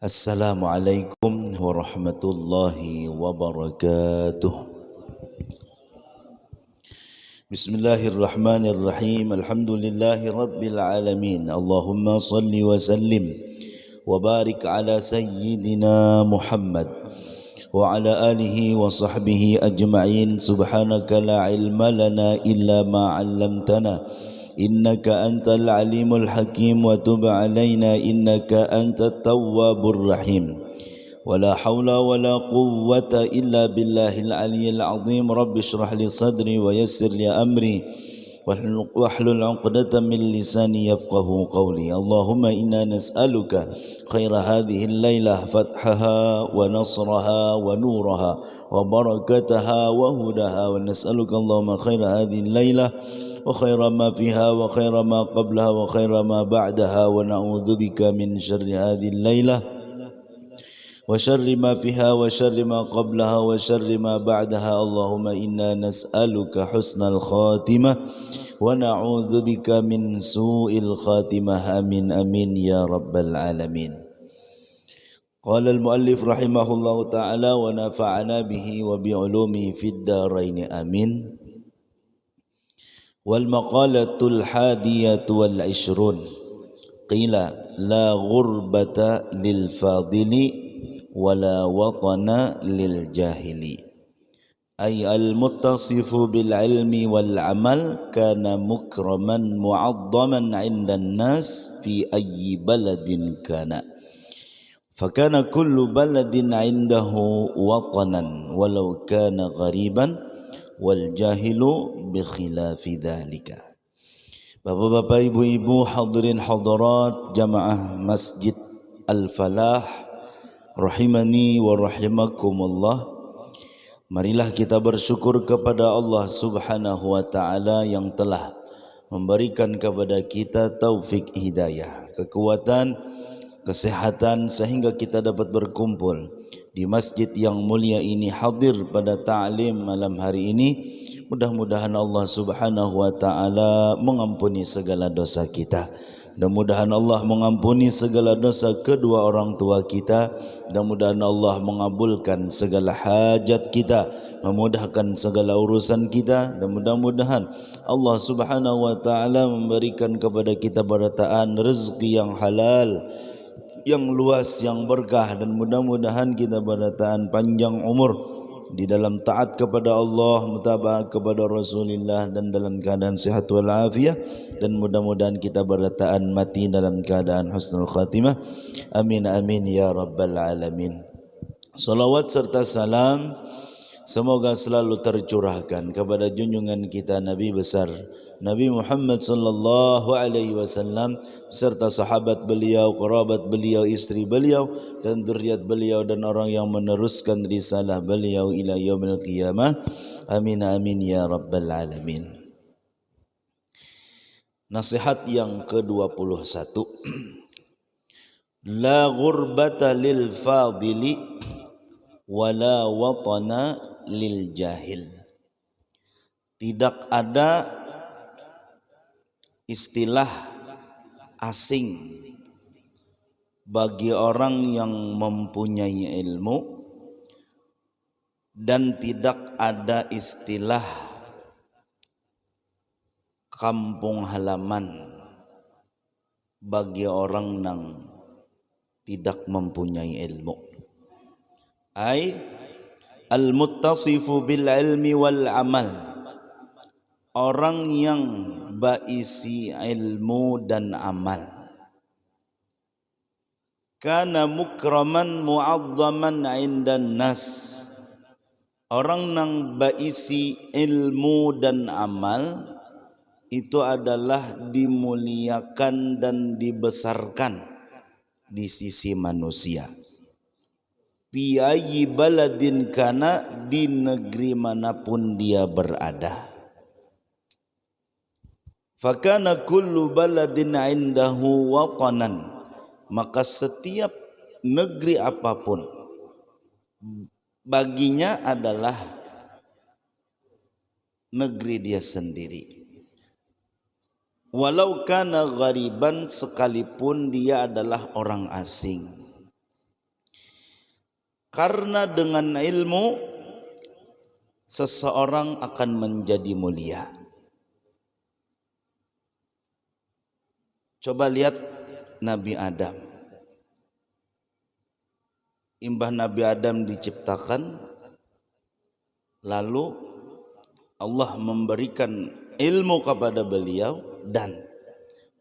Assalamualaikum warahmatullahi wabarakatuh. Bismillahirrahmanirrahim. Alhamdulillahi rabbil alamin. Allahumma salli wa sallim wa barik ala sayyidina Muhammad wa ala alihi wa sahbihi ajma'in. Subhanaka la ilma lana illa ma 'allamtana innaka antal alimul hakim wa tub alaina innaka antat tawwabur rahim. Wala haula wala quwwata illa billahil aliyyil azim. Rabbi shrah li sadri wa yassir li amri wahlul 'uqdatam min lisani yafqahu qawli. Allahumma inna nas'aluka khaira hadhihi al-lailah fathaha wa nasraha wa nuraha wa barakataha wa hudaha, wa nas'aluka Allahumma khaira hadhihi al-lailah wa khaira ma fiha wa khaira ma qablaha wa khaira ma ba'daha, wa na'udzubika min syarri hadhihi al-lailah wa syarri ma fiha wa syarri ma qablaha wa syarri ma ba'daha. Allahumma inna nas'aluka husnal khatimah wa na'udzubika min su'il khatimah. Amin amin ya rabbal alamin. Qala al-muallif rahimahullahu ta'ala wa nafa'ana bihi wa bi'ulumihi fid dharain amin. Wal maqalatul hadiyatu wal 'ishrun. Qila la ghurbata lil fadili wala watana lil jahili. Ay al muttasifu bil ilmi wal amal kana mukraman mu'azzaman 'indan nas fi ayyi baladin kana. Fakana kullu baladin 'indahu watanan walau kana ghariban wal jahilu bi khilafi dzalika. Bapak-bapak, ibu-ibu, hadirin hadirat jamaah Masjid Al-Falah rahimani wa rahimakumullah. Marilah kita bersyukur kepada Allah Subhanahu wa taala yang telah memberikan kepada kita taufik hidayah, kekuatan, kesehatan sehingga kita dapat berkumpul di masjid yang mulia ini, hadir pada ta'lim malam hari ini. Mudah-mudahan Allah Subhanahu wa taala mengampuni segala dosa kita. Mudah-mudahan Allah mengampuni segala dosa kedua orang tua kita. Mudah-mudahan Allah mengabulkan segala hajat kita, memudahkan segala urusan kita, dan mudah-mudahan Allah Subhanahu wa taala memberikan kepada kita barataan rezeki yang halal, yang luas, yang berkah, dan mudah-mudahan kita barataan panjang umur di dalam taat kepada Allah, mutaba'ah kepada Rasulullah, dan dalam keadaan sehat walafiat, dan mudah-mudahan kita berataan mati dalam keadaan husnul khatimah. Amin amin ya rabbal alamin. Salawat serta salam semoga selalu tercurahkan kepada junjungan kita Nabi besar Nabi Muhammad sallallahu alaihi wasallam serta sahabat beliau, kerabat beliau, istri beliau, dan zuriat beliau, dan orang yang meneruskan risalah beliau ila yaumil qiyamah. Amin amin ya rabbal alamin. Nasihat yang ke-21. La ghurbata lil fadili wala watana lil jahil. Tidak ada istilah asing bagi orang yang mempunyai ilmu, dan tidak ada istilah kampung halaman bagi orang yang tidak mempunyai ilmu. Ai al-muttasifu bil ilmi wal amal, orang yang baisi ilmu dan amal. Kana mukraman mu'azzaman 'indan nas, orang yang baisi ilmu dan amal itu adalah dimuliakan dan dibesarkan di sisi manusia. Fi ayyi baladin kana, di negeri manapun dia berada. Fakana kullu baladin indahu watanan, maka setiap negeri apapun baginya adalah negeri dia sendiri. Walau kana ghariban, sekalipun dia adalah orang asing. Karena dengan ilmu seseorang akan menjadi mulia. Coba lihat Nabi Adam. Imbah Nabi Adam diciptakan, lalu Allah memberikan ilmu kepada beliau, dan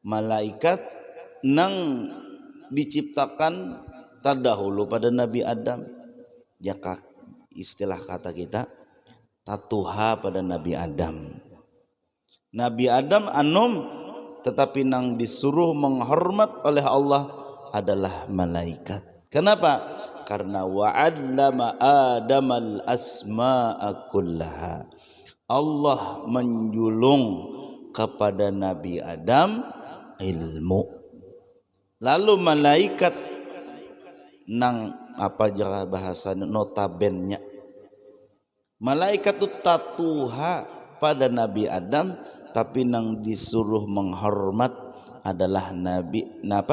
malaikat nang diciptakan terdahulu pada Nabi Adam. Ya, istilah kata kita tatuha pada Nabi Adam. Nabi Adam anum, tetapi nang disuruh menghormat oleh Allah adalah malaikat. Kenapa? Karena wa'allama Adamal asma'a kullaha. Allah menjulung kepada Nabi Adam ilmu. Lalu malaikat nang apa jara bahasa notabennya, malaikat itu tatuha pada Nabi Adam, tapi nang disuruh menghormat adalah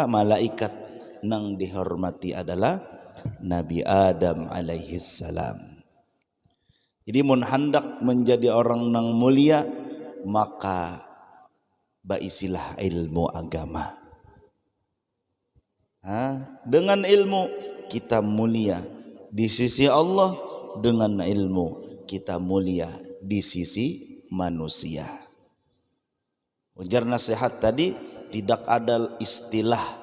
malaikat, nang dihormati adalah Nabi Adam alaihi salam. Jadi mun hendak menjadi orang nang mulia, maka baisilah ilmu agama. Dengan ilmu kita mulia di sisi Allah, dengan ilmu kita mulia di sisi manusia. Ujar nasihat tadi, tidak ada istilah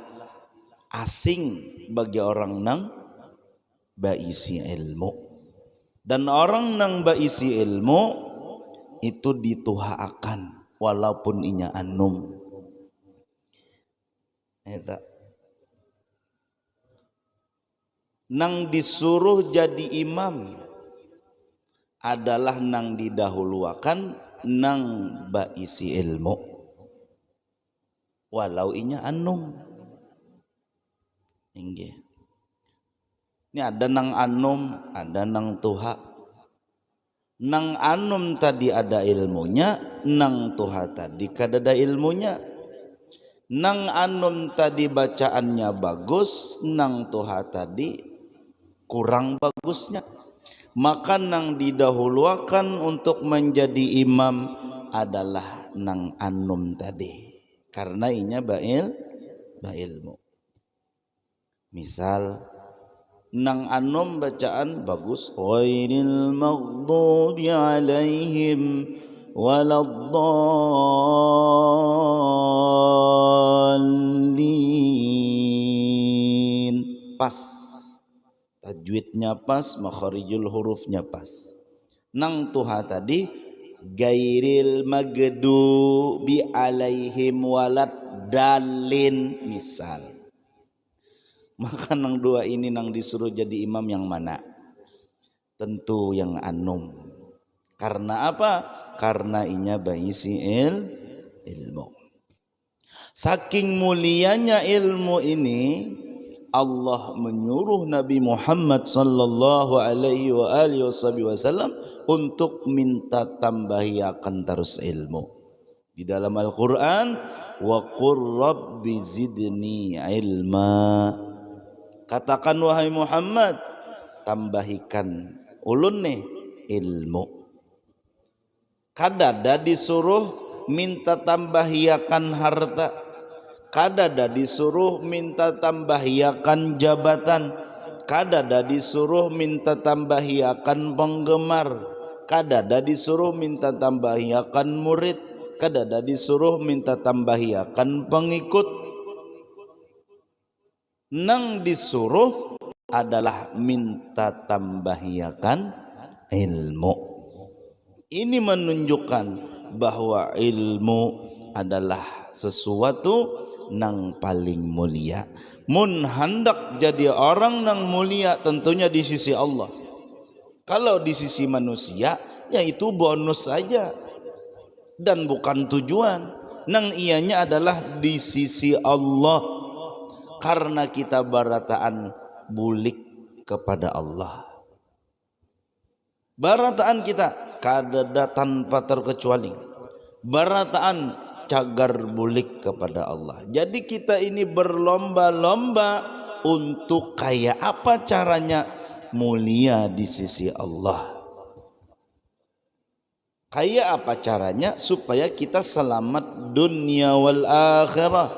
asing bagi orang nang baisi ilmu. Dan orang nang baisi ilmu itu dituhaakan walaupun inya anum. Eta nang disuruh jadi imam adalah nang didahuluakan nang baisi ilmu walau inya anum. Inggih. Ini ada nang anum, ada nang tuha. Nang anum tadi ada ilmunya, nang tuha tadi kadada ilmunya. Nang anum tadi bacaannya bagus, nang tuha tadi kurang bagusnya. Maka nang didahuluakan untuk menjadi imam adalah nang anum tadi, karena inya ilmu. Misal nang anum bacaan bagus, ghairil maghdubi alaihim waladdallin, pas tajwidnya pas, makharijul hurufnya pas. Nang tuha tadi gairil maghdubi alaihim waladdallin misal. Maka nang dua ini nang disuruh jadi imam yang mana? Tentu yang anum. Karena apa? Karena inya baisi ilmu. Saking mulianya ilmu ini, Allah menyuruh Nabi Muhammad sallallahu alaihi wasallam untuk minta tambahi akan terus ilmu. Di dalam Al-Qur'an, wa qur rabbi zidni ilma. Katakan wahai Muhammad, tambahikan ulun nih ilmu. Kadada disuruh minta tambahiakan harta, kadada disuruh minta tambahiakan jabatan, kadada disuruh minta tambahiakan penggemar, kadada disuruh minta tambahiakan murid, kadada disuruh minta tambahiakan pengikut. Nang disuruh adalah minta tambahiakan ilmu. Ini menunjukkan bahwa ilmu adalah sesuatu nang paling mulia. Mun hendak jadi orang nang mulia tentunya di sisi Allah. Kalau di sisi manusia, ya itu bonus saja dan bukan tujuan. Nang ianya adalah di sisi Allah, karena kita barataan bulik kepada Allah. Barataan kita kadada tanpa terkecuali, barataan cagar bulik kepada Allah. Jadi kita ini berlomba-lomba untuk kayak apa caranya mulia di sisi Allah. Kayak apa caranya supaya kita selamat dunia wal akhirah?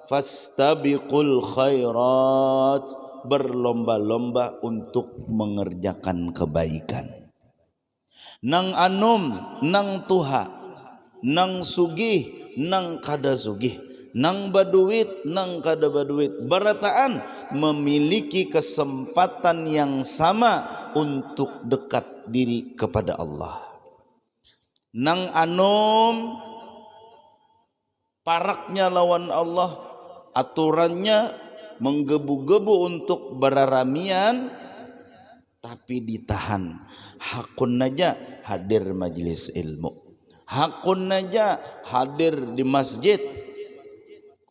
Fastabiqul khairat, berlomba-lomba untuk mengerjakan kebaikan. Nang anum, nang tuha, nang sugih, nang kada sugih, nang baduit, nang kada baduit, berataan memiliki kesempatan yang sama untuk dekat diri kepada Allah. Nang anom paraknya lawan Allah, aturannya menggebu-gebu untuk beraramian, tapi ditahan. Hakun aja hadir majelis ilmu, hakun aja hadir di masjid,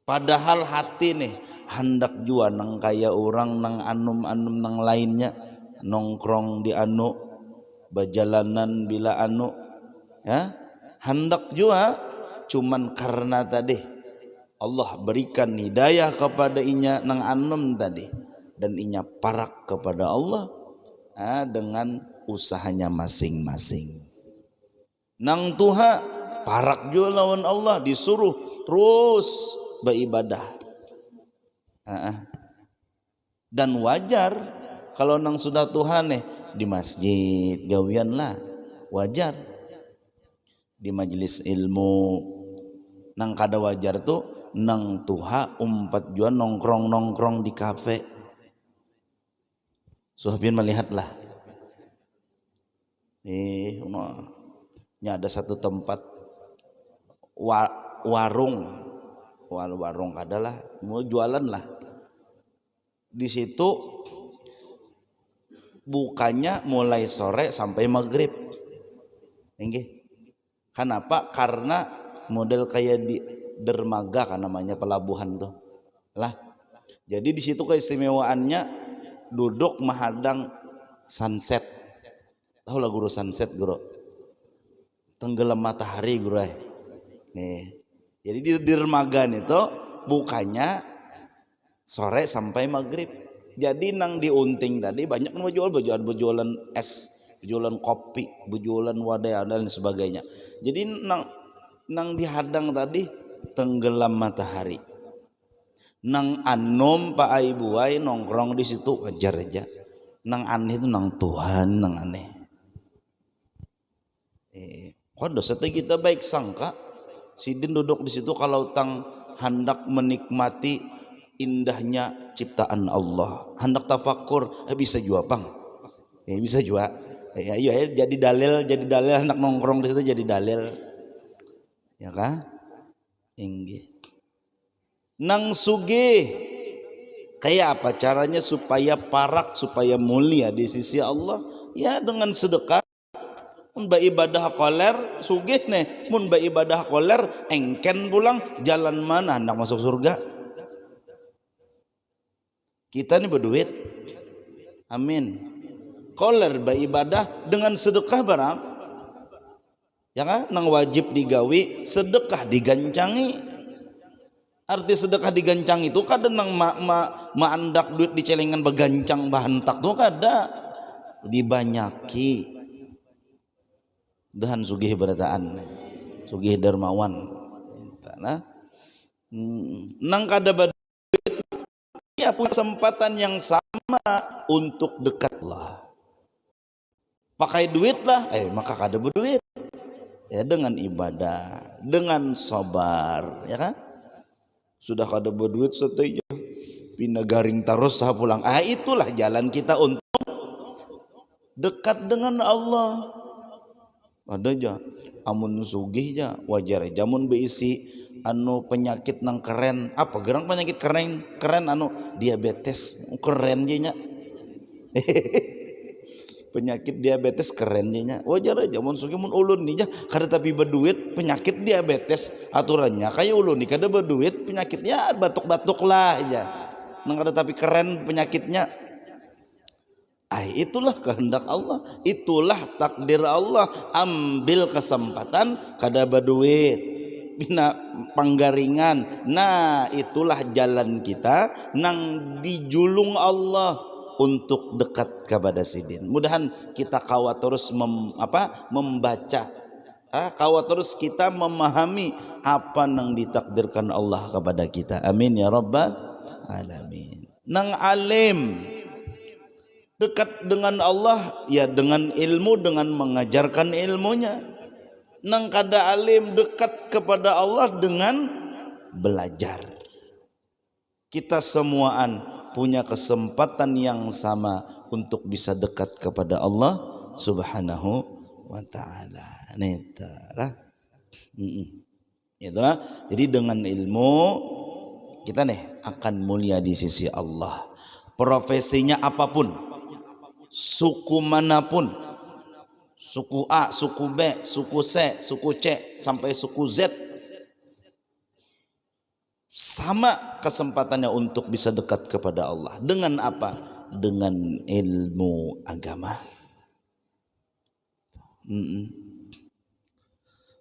padahal hati nih hendak jua nang kaya orang, nang anum-anum nang lainnya, nongkrong di anu, bajalanan bila anu, ya, hendak jua cuman karena tadi Allah berikan hidayah kepada inya nang anum tadi, dan inya parak kepada Allah dengan usahanya masing-masing. Nang tuha parak jua lawan Allah, disuruh terus beribadah. Dan wajar kalau nang sudah Tuhan di masjid gawian lah, wajar. Di majelis ilmu nang kada wajar tuh nang tuha umpat jua nongkrong di kafe. Suhabian melihatlah, ada satu tempat warung adalah mau jualan lah. Di situ bukanya mulai sore sampai maghrib. Enggih. Kenapa? Karena model kayak di dermaga kan namanya, pelabuhan tuh lah. Jadi di situ keistimewaannya duduk menghadang sunset. Tahu lah guru sunset guru? Tenggelam matahari guru. Nih. Jadi di dermaga itu bukanya sore sampai maghrib. Jadi nang diunting tadi banyak berjualan es, berjualan kopi, berjualan wadah dan sebagainya. Jadi nang dihadang tadi tenggelam matahari. Nang anom pak ai buai nongkrong di situ wajar aja. Nang aneh itu nang Tuhan, nang aneh. Kode setelah kita baik sangka, sidin duduk di situ kalau tang hendak menikmati indahnya ciptaan Allah, hendak tafakur, bisa jua bang, bisa jua. Jadi dalil hendak nongkrong di situ jadi dalil, ya kan? Inggih. Nang sugih, kayak apa caranya supaya parak, supaya mulia di sisi Allah? Ya dengan sedekah. Mun ibadah koler sugih nih, mun ibadah koler engken pulang, jalan mana hendak masuk surga? Kita nih berduit, amin. Koler ibadah dengan sedekah barang, ya kan? Nang wajib digawi, sedekah digancangi. Arti sedekah digancang itu kadang nang maandak duit di celengan begancang bahantak tuh kada dibanyaki. Dahan sugih berataan, sugih dermawan. Nang kada berduit, ya punya kesempatan yang sama untuk dekat Allah. Pakai duit lah, maka kada berduit. Ya dengan ibadah, dengan sabar, ya kan? Sudah kada berduit setelah pindah garing terus sah pulang. Itulah jalan kita untuk dekat dengan Allah. Ada aja amun sugih aja wajar aja, amun beisi anu penyakit nang keren, apa gerang penyakit keren anu diabetes keren nya. Penyakit diabetes keren nya wajar aja. Amun sugih mun ulun nih kada tapi berduit penyakit diabetes aturannya kayak ulun nih kada berduit penyakitnya batuk-batuk lah aja, nang kada tapi keren penyakitnya. Itulah kehendak Allah, itulah takdir Allah. Ambil kesempatan kada berduit, bina panggaringan. Nah itulah jalan kita nang dijulung Allah untuk dekat kepada sidin. Mudahan kita kawat terus membaca, kawat terus kita memahami apa yang ditakdirkan Allah kepada kita. Amin ya rabbal alamin. Nang alim dekat dengan Allah ya dengan ilmu, dengan mengajarkan ilmunya. Nang kada alim dekat kepada Allah dengan belajar. Kita semuaan punya kesempatan yang sama untuk bisa dekat kepada Allah Subhanahu wa taala. Itulah. Jadi dengan ilmu kita akan mulia di sisi Allah. Profesinya apapun, suku manapun, suku A, suku B, suku C, suku C sampai suku Z, sama kesempatannya untuk bisa dekat kepada Allah. Dengan apa? Dengan ilmu agama.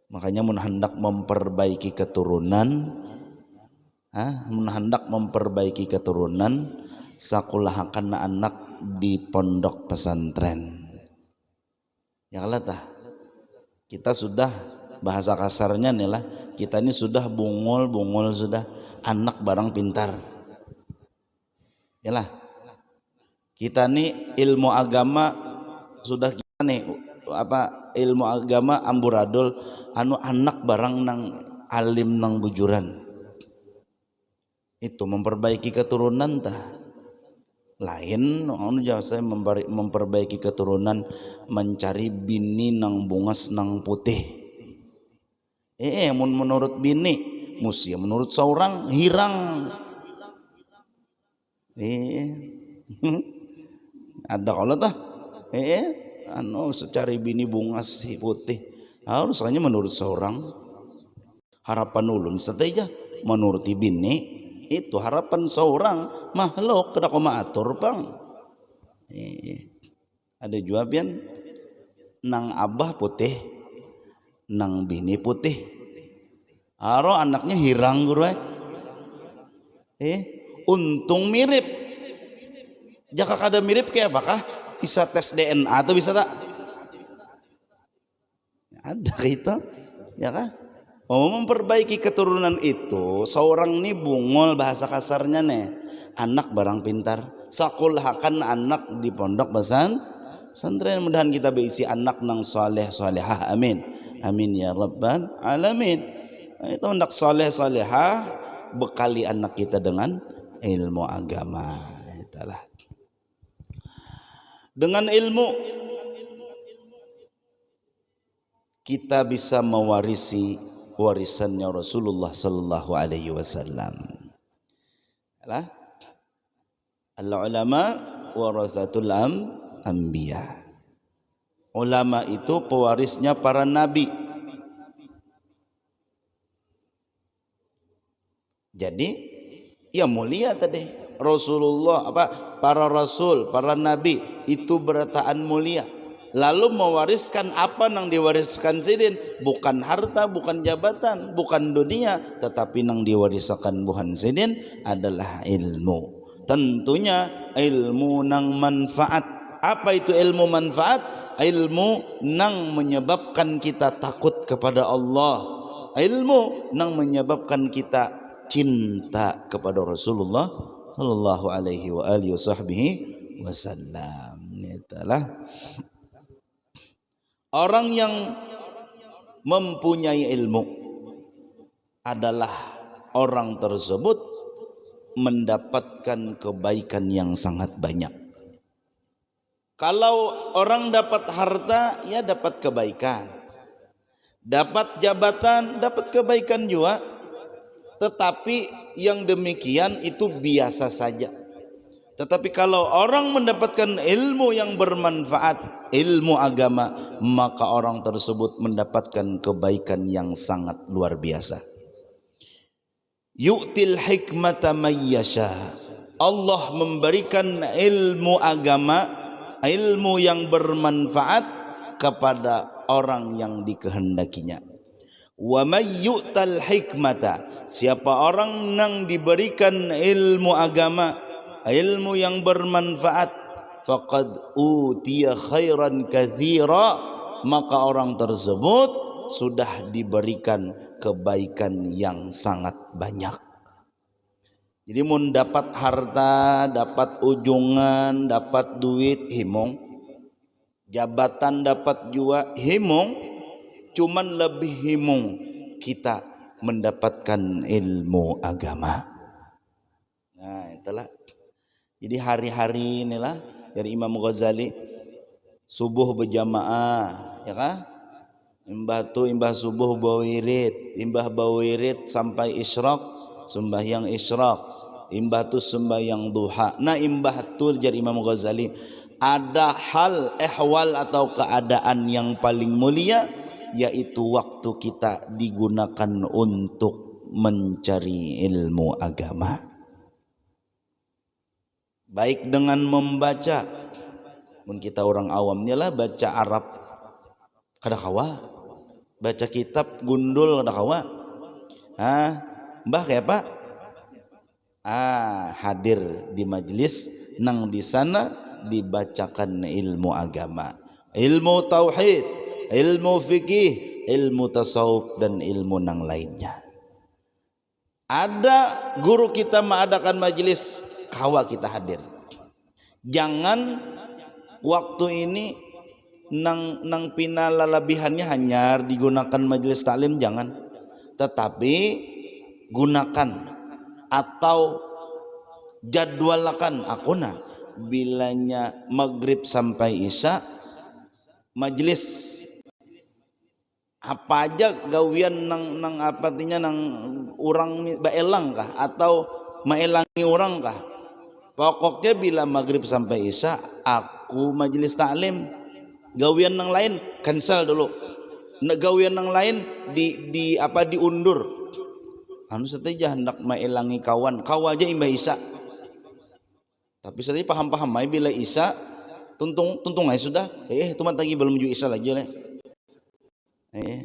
Makanya mun hendak memperbaiki keturunan, sakulahakan anak di pondok pesantren. Ya kalah tah. Kita sudah bahasa kasarnya nih lah, kita ini sudah bungul sudah, anak barang pintar. Yalah. Kita nih ilmu agama sudah kita nih ilmu agama amburadul anak barang nang alim nang bujuran. Itu memperbaiki keturunan tah. Lain saya memperbaiki keturunan mencari bini nang bungas nang putih. Menurut bini musia, menurut seorang hirang. Ada kalau tah secari bini bungas putih harusnya menurut seorang. Harapan ulun sateja menurut bini itu harapan seorang makhluk kada koma atur bang. Ada jawaban nang abah putih, nang bini putih. Aro anaknya hirang guru. Untung mirip. Jika kada mirip kayak apakah? Bisa tes DNA atau bisa tak? Ada kita, ya kan? Mau memperbaiki keturunan itu, seorang nih bungol bahasa kasarnya anak barang pintar. Sakulhakan anak di pondok pesantren. Mudahan kita berisi anak nang salehah. Amin. Amin ya rabbal alamin. Itu anak salehah, bekali anak kita dengan ilmu agama. Itulah. Dengan ilmu kita bisa mewarisi warisannya Rasulullah sallallahu alaihi wasallam. Al-ulama warathatul anbiya. Ulama itu pewarisnya para nabi. Jadi ya mulia tadi. Rasulullah para rasul, para nabi itu berataan mulia. Lalu mewariskan apa yang diwariskan sidin? Bukan harta, bukan jabatan, bukan dunia, tetapi yang diwariskan buhan sidin adalah ilmu. Tentunya ilmu nang manfaat. Apa itu ilmu manfaat? Ilmu nang menyebabkan kita takut kepada Allah. Ilmu nang menyebabkan kita cinta kepada Rasulullah sallallahu alaihi wa alihi wasallam. Itulah orang yang mempunyai ilmu adalah orang tersebut mendapatkan kebaikan yang sangat banyak. Kalau orang dapat harta, ya dapat kebaikan. Dapat jabatan, dapat kebaikan juga. Tetapi yang demikian itu biasa saja. Tetapi kalau orang mendapatkan ilmu yang bermanfaat, ilmu agama, maka orang tersebut mendapatkan kebaikan yang sangat luar biasa. Yu'til hikmata mayyasha. Allah memberikan ilmu agama, ilmu yang bermanfaat kepada orang yang dikehendakinya. Wa may yu'tal hikmata, siapa orang yang diberikan ilmu agama, ilmu yang bermanfaat, faqad utiya khairan katsira, maka orang tersebut sudah diberikan kebaikan yang sangat banyak. Jadi mun dapat harta, dapat ujungan, dapat duit himong, jabatan dapat juga himong, cuman lebih himong kita mendapatkan ilmu agama. Nah, itulah. Jadi hari-hari inilah dari Imam Ghazali subuh berjamaah, ya kan? Imbah subuh bawirid, imbah bawirid sampai isyraq, sembahyang isyraq, imbah tu sembahyang duha. Nah, imbah tu jadi Imam Ghazali ada hal ehwal atau keadaan yang paling mulia, yaitu waktu kita digunakan untuk mencari ilmu agama, baik dengan membaca. Mun kita orang awamnya lah baca Arab kada kawa, baca kitab gundul kada kawa. Mbah kayak apa? Hadir di majelis nang di sana dibacakan ilmu agama, ilmu tauhid, ilmu fikih, ilmu tasawuf dan ilmu nang lainnya. Ada guru kita mengadakan majelis, kawa kita hadir. Jangan waktu ini nang pina lalabihannya hanya digunakan majelis taklim, jangan, tetapi gunakan atau jadwalkan akuna bilanya maghrib sampai isya majelis apa aja gawian nang apa artinya nang orang baelang kah atau maelangi orang kah, pokoknya bila maghrib sampai isya aku majelis taklim. Gawian nang lain cancel dulu, gawian nang lain diundur. Sateja hendak maelangi kawan aja imbah isya, tapi saya paham mai bila isya tuntung aja sudah tuman lagi belum menuju isya lagi le.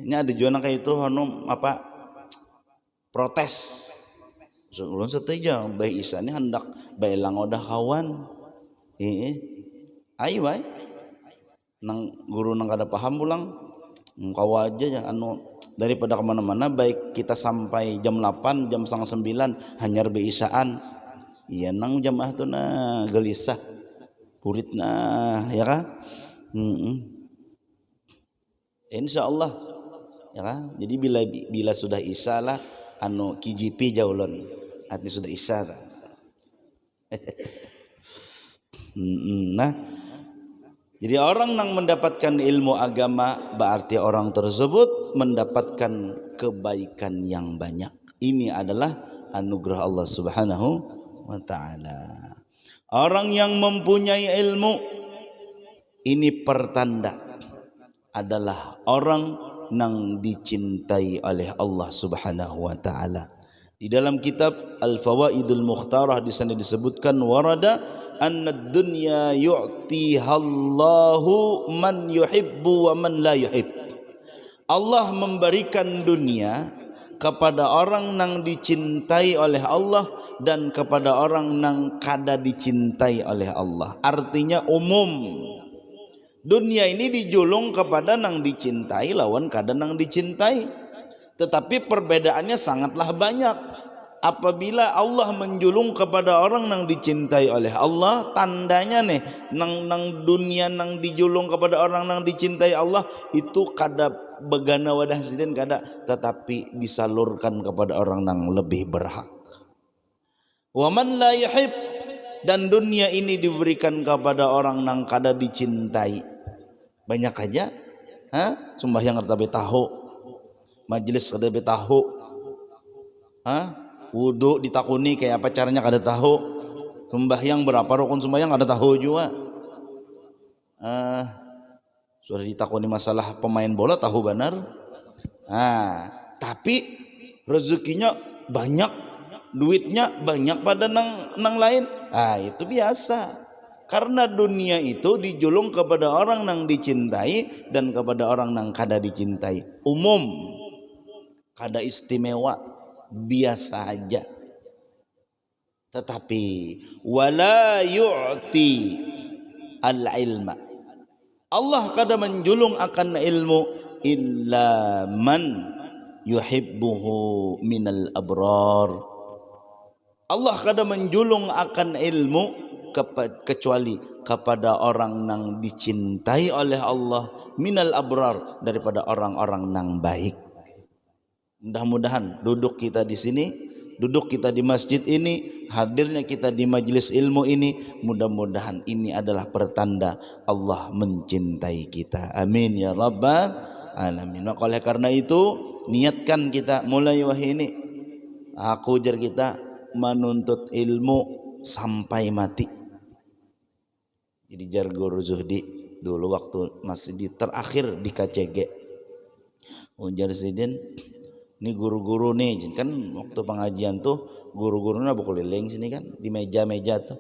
Ini ada juga kayak itu apa protes. Ulun sateja bae isya ini hendak baelang odah kawan. Ayo bae nang guru nang kada paham pulang kau aja ya daripada kemana-mana, baik kita sampai jam 8 jam 8:30 hanyar beisaan, iya nang jamaah tu na gelisah purit nah ya kan. Insyaallah ya kan. Jadi bila sudah isya lah KJP jaulon artinya sudah isya ta. Nah, jadi orang yang mendapatkan ilmu agama berarti orang tersebut mendapatkan kebaikan yang banyak. Ini adalah anugerah Allah Subhanahu wa taala. Orang yang mempunyai ilmu ini pertanda adalah orang yang dicintai oleh Allah Subhanahu wa taala. Di dalam kitab Al-Fawaidul Mukhtarah di sana disebutkan warada anna dunya yu'tihallahu man yuhibbu wa man la yuhib. Allah memberikan dunia kepada orang yang dicintai oleh Allah dan kepada orang yang kada dicintai oleh Allah. Artinya umum. Dunia ini dijulung kepada yang dicintai lawan kada yang dicintai. Tetapi perbedaannya sangatlah banyak. Apabila Allah menjulung kepada orang yang dicintai oleh Allah, tandanya nih nang dunia nang dijulung kepada orang yang dicintai Allah itu kada begana wadah sidin kada, tetapi disalurkan kepada orang yang lebih berhak. Wa man la yuhib, dan dunia ini diberikan kepada orang yang kada dicintai. Banyak aja sembahyang kada tahu, majelis kada tahu, wudu ditakuni kayak apa caranya kada tahu, sembahyang berapa rukun sembahyang kada tahu juga. Sudah ditakuni masalah pemain bola tahu benar. Tapi rezekinya banyak, duitnya banyak pada nang lain. Itu biasa. Karena dunia itu dijulung kepada orang yang dicintai dan kepada orang yang kada dicintai. Umum, kada istimewa, biasa aja. Tetapi wala yu'ti al-ilma. Allah kada menjulung akan ilmu illa man yuhibbuhu minal abrar. Allah kada menjulung akan ilmu kecuali kepada orang yang dicintai oleh Allah minal abrar, daripada orang-orang yang baik. Mudah-mudahan duduk kita di sini, duduk kita di masjid ini, hadirnya kita di majelis ilmu ini, mudah-mudahan ini adalah pertanda Allah mencintai kita. Amin ya rabbal alamin. Maka oleh karena itu niatkan kita mulai wahai ini, aku ujar kita menuntut ilmu sampai mati. Jadi jar Guru Zuhdi dulu waktu masih di terakhir di KCG, ujar Sidin, ini guru-guru nih kan waktu pengajian tuh guru-gurunya berkeliling sini kan di meja-meja tuh.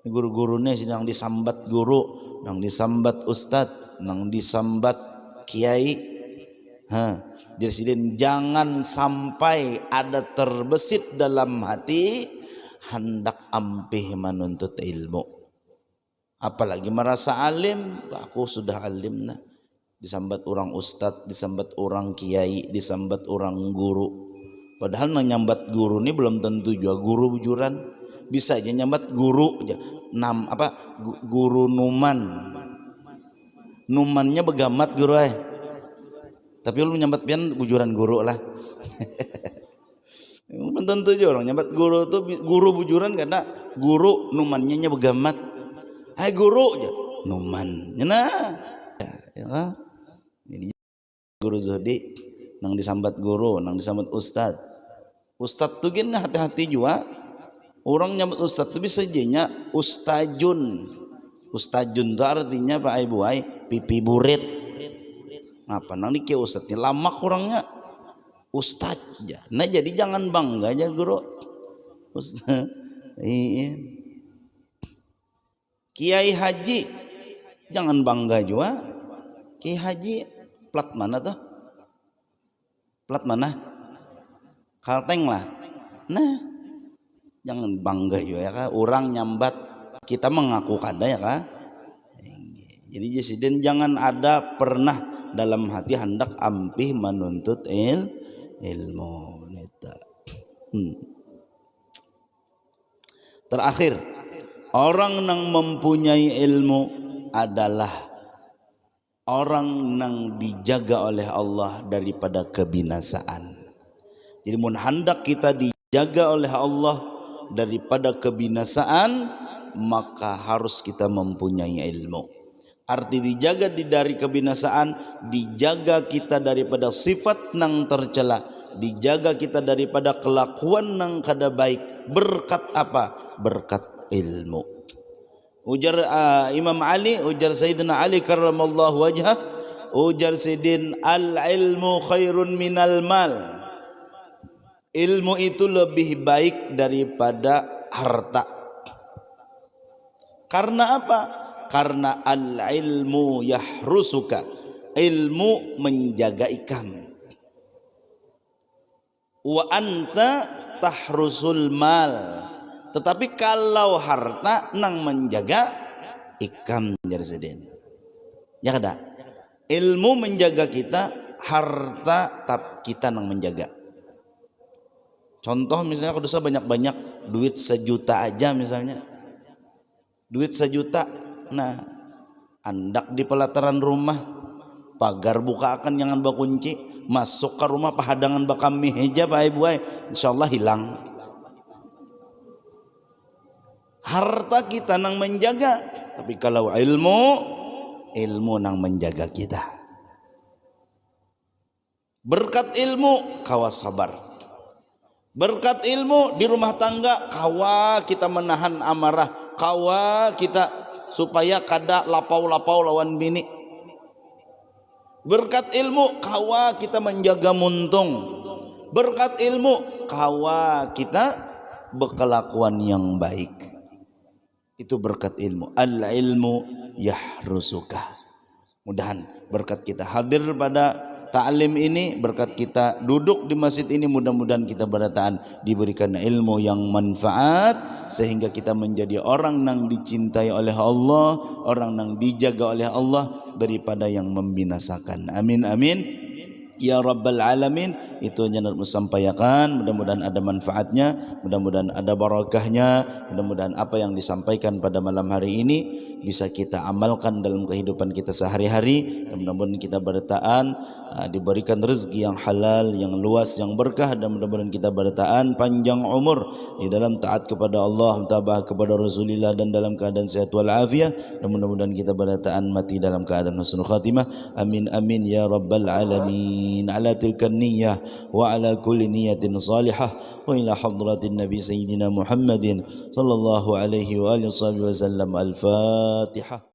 Ini guru-gurunya sedang disambat guru, nang disambat ustadz, nang disambat kiai. Jadi Sidin jangan sampai ada terbesit dalam hati hendak ampih menuntut ilmu. Apalagi merasa alim, aku sudah alim nah. Disambat orang ustadz, disambat orang kiai, disambat orang guru. Padahal nyambat guru ini belum tentu juga guru bujuran. Bisa aja nyambat guru aja. Guru Numan. Numannya begamat guru tapi lu nyambat pian bujuran guru lah. Belum tentu juga orang nyambat guru tuh guru bujuran karena guru Numannya begamat. Hai guru aja Numan. Nah, ya. Jadi Guru Zuhdi nang disambat guru, nang disambat ustad. Ustad tuh gini hati-hati juga. Orang nyambat ustad tuh bisa jadinya ustajun. Ustajun itu artinya Pak Ibu pipi burit. Ngapa nang dikira ustadnya lama kurangnya ustad aja. Nah jadi jangan bangga aja guru. Ustad. Iya. Kiai Haji jangan bangga juga. Kiai Haji plat mana tuh? Plat mana? Kalteng lah. Nah, jangan bangga juga ya kak. Orang nyambat kita mengaku kada ya kak. Jadi Jesiden jangan ada pernah dalam hati hendak ampih menuntut ilmu. Terakhir, orang yang mempunyai ilmu adalah orang yang dijaga oleh Allah daripada kebinasaan. Jadi mun hendak kita dijaga oleh Allah daripada kebinasaan, maka harus kita mempunyai ilmu. Arti dijaga dari kebinasaan, dijaga kita daripada sifat yang tercela, dijaga kita daripada kelakuan yang kada baik. Berkat apa? Berkat ilmu. Ujar Imam Ali, ujar Sayyidina Ali karramallahu wajhah, ujar Sidin al-ilmu khairun minal mal. Ilmu itu lebih baik daripada harta. Karena apa? Karena al-ilmu yahrusuka. Ilmu menjaga ikam. Wa anta tahrusul mal. Tetapi kalau harta nang menjaga ikam jarsedin. Ya kada? Ilmu menjaga kita, harta kita nang menjaga. Contoh misalnya kalau dosa banyak-banyak, duit 1 juta aja misalnya. Duit 1 juta. Nah, andak di pelataran rumah, pagar buka akan jangan bakunci, masuk ke rumah pahadangan bakami meja Pak Ibu insyaallah hilang. Harta kita nang menjaga, tapi kalau ilmu nang menjaga kita. Berkat ilmu kawas sabar. Berkat ilmu di rumah tangga kawa kita menahan amarah, kawa kita supaya kada lapau-lapau lawan bini. Berkat ilmu kawa kita menjaga muntung. Berkat ilmu kawa kita berkelakuan yang baik. Itu berkat ilmu. Al-ilmu yahrusuka. Mudahan berkat kita hadir pada ta'lim ini, berkat kita duduk di masjid ini, mudah-mudahan kita berataan diberikan ilmu yang manfaat sehingga kita menjadi orang yang dicintai oleh Allah, orang yang dijaga oleh Allah daripada yang membinasakan. Amin amin ya rabbal alamin. Itu yang nak sampaikan, mudah-mudahan ada manfaatnya, mudah-mudahan ada barakahnya, mudah-mudahan apa yang disampaikan pada malam hari ini bisa kita amalkan dalam kehidupan kita sehari-hari, dan mudah-mudahan kita bertahan diberikan rezeki yang halal, yang luas, yang berkah, dan mudah-mudahan kita bertahan panjang umur di dalam taat kepada Allah, taat kepada Rasulullah, dan dalam keadaan sehat wal afiat, dan mudah-mudahan kita bertahan mati dalam keadaan husnul khatimah. Amin amin ya rabbal alamin. على تلك النية وعلى كل نية صالحة وإلى حضرة النبي سيدنا محمد صلى الله عليه وآله وسلم. الفاتحة.